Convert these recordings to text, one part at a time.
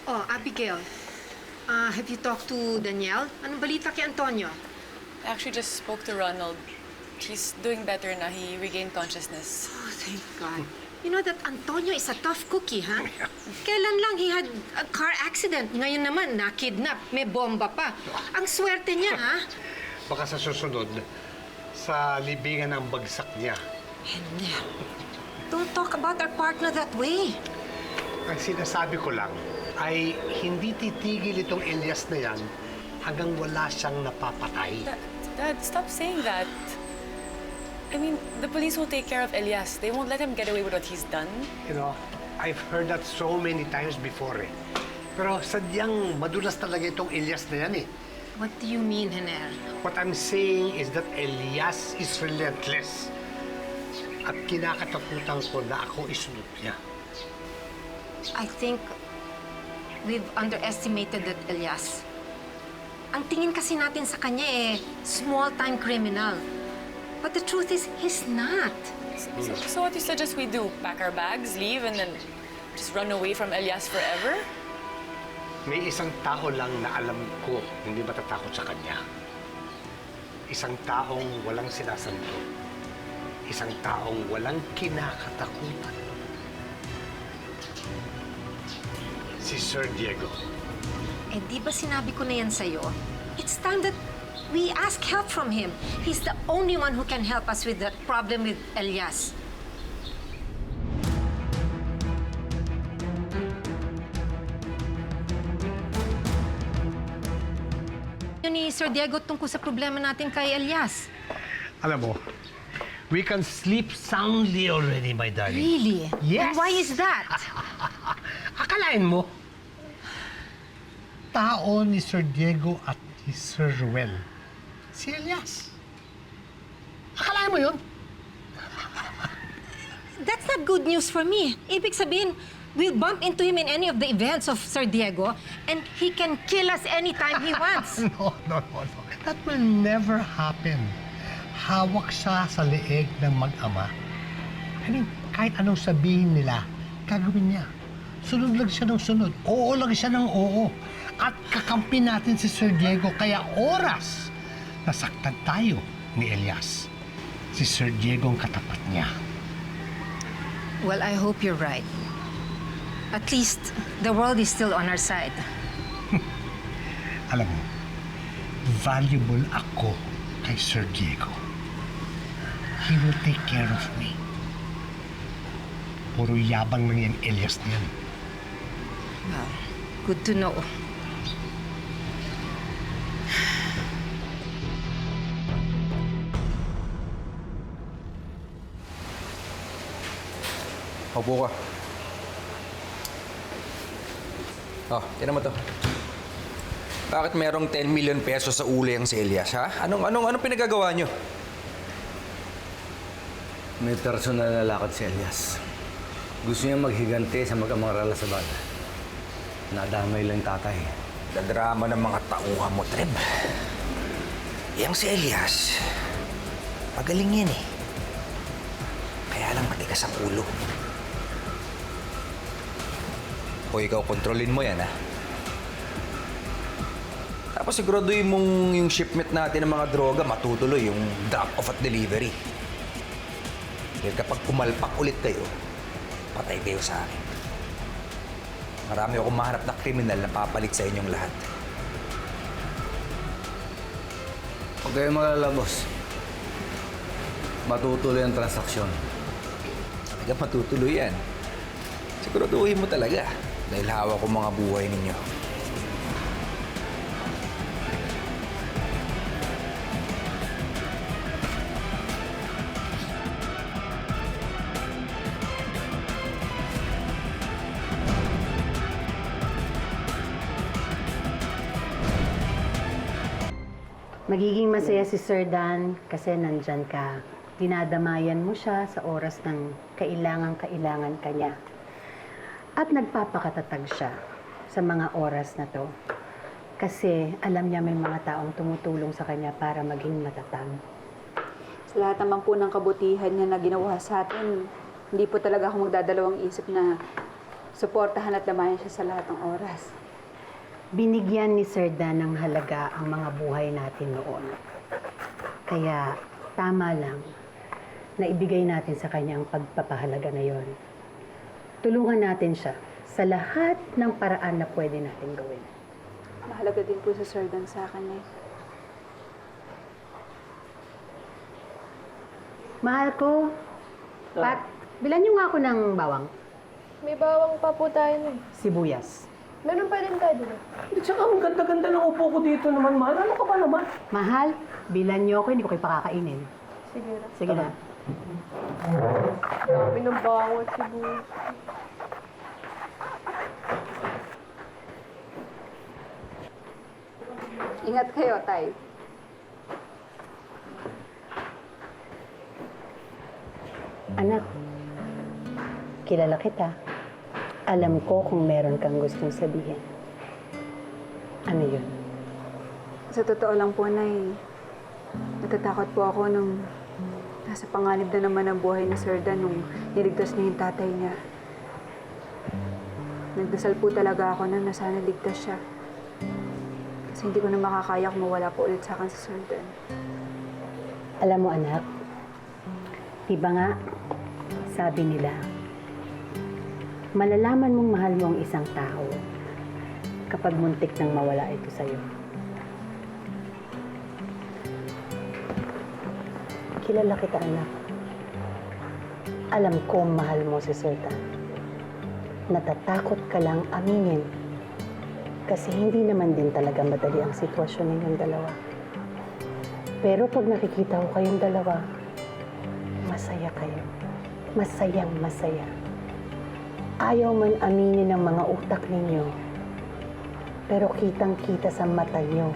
Oh, Abigail. Have you talked to Danielle? Anong balita kay Antonio? I actually just spoke to Ronald. He's doing better na. He regained consciousness. Oh, thank God. You know that Antonio is a tough cookie, ha? Kailan lang he had a car accident. Ngayon naman, na-kidnap. May bomba pa. Ang swerte niya, ha? Baka sa susunod, sa libingan ang bagsak niya. Hindi. Don't talk about our partner that way. Ang sinasabi ko lang ay hindi titigil itong Elias na yan hanggang wala siyang napapatay. Dad, stop saying that. I mean, the police will take care of Elias. They won't let him get away with what he's done. You know, I've heard that so many times before eh. Pero sadyang madulas talaga itong Elias na yan eh. What do you mean, Hener? What I'm saying is that Elias is relentless. At kinakatakutan ko na ako isunod niya. I think we've underestimated that Elias. Ang tingin kasi natin sa kanya small-time criminal. But the truth is, he's not. So what you suggest we do? Pack our bags, leave, and then just run away from Elias forever? May isang tao lang na alam ko hindi matatakot sa kanya. Isang taong walang sinasanto. Isang taong walang kinakatakutan. Si Sir Diego. Eh, di ba sinabi ko na yan sa'yo? It's time that we ask help from him. He's the only one who can help us with that problem with Elias. Yun ni Sir Diego tungkol sa problema natin kay Elias. Alam mo, we can sleep soundly already, my darling. Really? Yes. And why is that? Akalain mo, tao ni Sir Diego at ni Sir Ruel, si Elias. Akalain mo yun? That's not good news for me. Ibig sabihin, we'll bump into him in any of the events of Sir Diego, and he can kill us anytime he wants. No. That will never happen. Hawak siya sa leeg ng mag-ama. I mean, kahit anong sabihin nila, gagawin niya. Sunod lang siya ng sunod. Oo lang siya ng oo. At kakampi natin si Sir Diego, kaya oras nasaktan tayo ni Elias. Si Sir Diego ang katapat niya. Well, I hope you're right. At least, the world is still on our side. Alam mo, valuable ako kay Sir Diego. He will take care of me. Puro yabang lang yung Elias na yan. Well, good to know. Opo ka. Oh, tinan mo to. Bakit merong 10 million pesos sa uli ang si Elias, ha? Anong pinagagawa nyo? May personal na lakad si Elias. Gusto niya maghigante sa mag-amang Ralasaban. Nadamay lang tatay. Dadrama ng mga tauhan mo, Treb. Yang si Elias, magaling yan eh. Kaya lang matigas ang ulo. O ikaw, kontrolin mo yan, ha? Tapos siguraduhin mong yung shipment natin ng mga droga matutuloy, yung drop-off at delivery. Dahil kapag kumalpak ulit kayo, patay kayo sa akin. Marami akong mahanap na kriminal na papalit sa inyong lahat. Huwag kayong magalala, boss. Matutuloy ang transaksyon. Talaga matutuloy yan. Siguraduhin mo talaga dahil hawak ko mga buhay ninyo. Magiging masaya si Sir Dan kasi nandyan ka. Dinadamayan mo siya sa oras ng kailangan ka niya. At nagpapakatatag siya sa mga oras na to. Kasi alam niya may mga taong tumutulong sa kanya para maging matatag. Sa lahat naman po ng kabutihan niya na ginawa sa atin, hindi po talaga ako magdadalawang isip na suportahan at damayan siya sa lahat ng oras. Binigyan ni Sir Dan ng halaga ang mga buhay natin noon. Kaya tama lang na ibigay natin sa kanya ang pagpapahalaga na yon. Tulungan natin siya sa lahat ng paraan na pwede natin gawin. Mahalaga din po si Sir Dan sa akin eh. Mahal ko, Pat, bilan niyo nga ako ng bawang. May bawang pa po tayo nun. Sibuyas. Meron pa rin tayo dun. At saka ang ganda-ganda ng upo ko dito naman, mahal. Ano ka ba naman? Mahal, bilan niyo ako, hindi ko kayo pakakainin. Sige na. Sige na. Dami ng bawang at sibuyas. Ingat kayo, Tay. Anak, kilala kita. Alam ko kung meron kang gustong sabihin. Ano yun? Sa totoo lang po, Nay, natatakot po ako nung nasa panganib na naman ang buhay ni Sir Dan nung niligtas niya yung tatay niya. Nagdasal po talaga ako na sana ligtas siya. Kasi hindi ko na makakaya kung mawala po ulit sa akin si Sir Dan. Alam mo, anak, diba nga, sabi nila, malalaman mong mahal mo ang isang tao kapag muntik nang mawala ito sa'yo. Kilala kita, anak. Alam kong mahal mo si Sir Dan. Natatakot ka lang aminin kasi hindi naman din talaga madali ang sitwasyon ninyong dalawa. Pero pag nakikita ko kayong dalawa, masaya kayo. Masayang masaya. Ayaw man aminin ng mga utak ninyo, pero kitang-kita sa mata nyo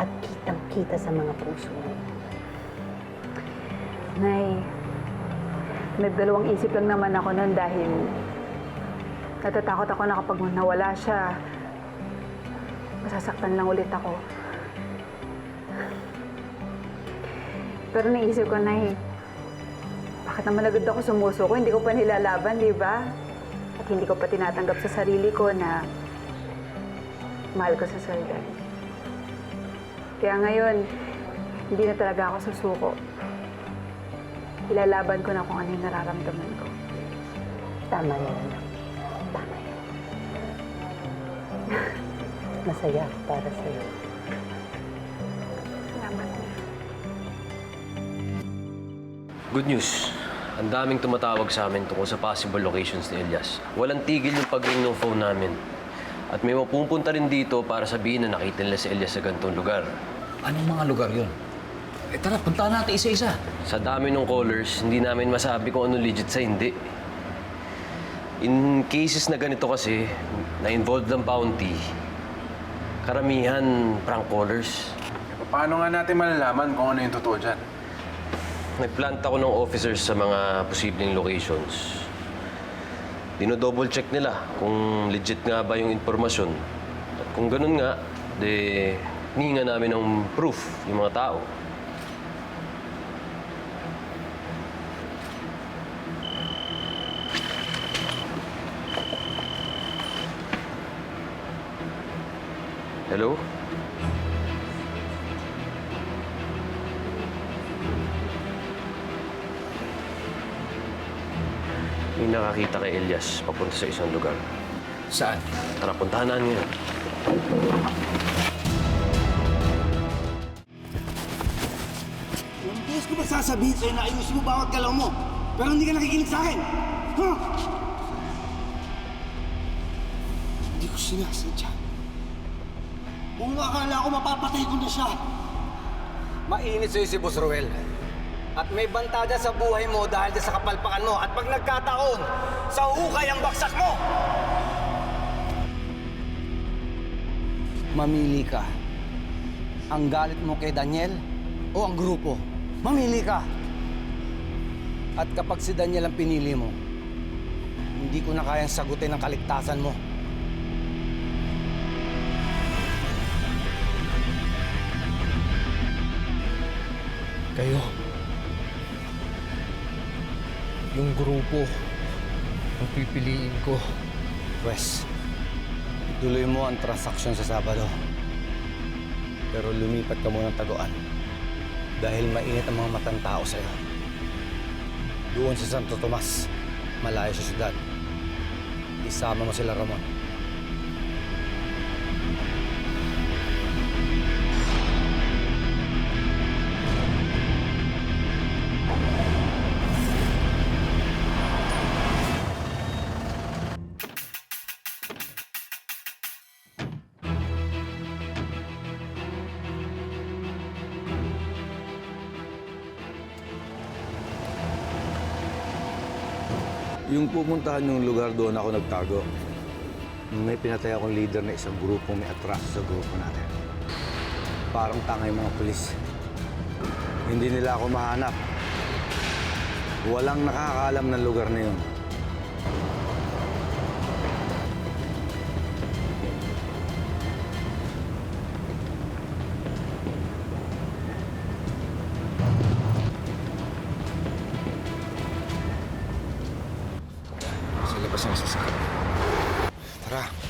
at kitang-kita sa mga puso nyo. Nay, nagdalawang isip lang naman ako nun dahil natatakot ako na kapag nawala siya, masasaktan lang ulit ako. Pero naisip ko, Nay, bakit naman agad ako sumusuko? Hindi ko pa nilalaban, di ba? At hindi ko pa tinatanggap sa sarili ko na mahal ko sa Sir Dan. Kaya ngayon, hindi na talaga ako susuko. Ilalaban ko na kung ano yung nararamdaman ko. Tama yan, anak. Tama yan. Masaya ako para sa'yo. Salamat na. Good news. Ang daming tumatawag sa amin tungkol sa possible locations ni Elias. Walang tigil yung pag-ring ng phone namin. At may mapupunta rin dito para sabihin na nakita nila si Elias sa ganitong lugar. Anong mga lugar yun? Tara, puntahan natin isa-isa. Sa dami ng callers, hindi namin masabi kung ano legit sa hindi. In cases na ganito kasi, na-involved ang bounty, karamihan prank callers. Paano nga natin malalaman kung ano yung totoo dyan? Nagplant ako ng officers sa mga posibleng locations. Dino-double check nila kung legit nga ba yung informasyon. At kung ganun nga, hihinga namin ng proof yung mga tao. Hello? May nakakita kay Elias papunta sa isang lugar. Saan? Tara, puntahan natin yun. Yung tiis ko ba sasabihin sa'yo na ayusin mo bawat galaw mo, pero hindi ka nakikinig sa akin? Huh? Hindi ko sinasadya. Kung akala ko mapapatay ko na siya. Mainit sa'yo si Boss Roel. At may bantada sa buhay mo dahil sa kapalpakan mo. At pag nagkataon, sa hukay ang baksak mo! Mamili ka. Ang galit mo kay Daniel o ang grupo? Mamili ka. At kapag si Daniel ang pinili mo, hindi ko na kayang sagutin ang kaligtasan mo. Kayo. Yung grupo ang pipiliin ko. Pwes, ituloy mo ang transaksyon sa Sabado. Pero lumipat ka muna ng Taguan dahil mainit ang mga matang tao sa'yo. Doon sa Santo Tomas, malayo sa syudad. Isama mo sila, Ramon. Yung pupuntahan yung lugar doon ako nagtago. May pinatay akong leader na isang grupong may atraso sa grupo natin. Parang tangay mga pulis. Hindi nila ako mahanap. Walang nakakaalam ng lugar na yun. Sa labas ng sasakyan. Tara.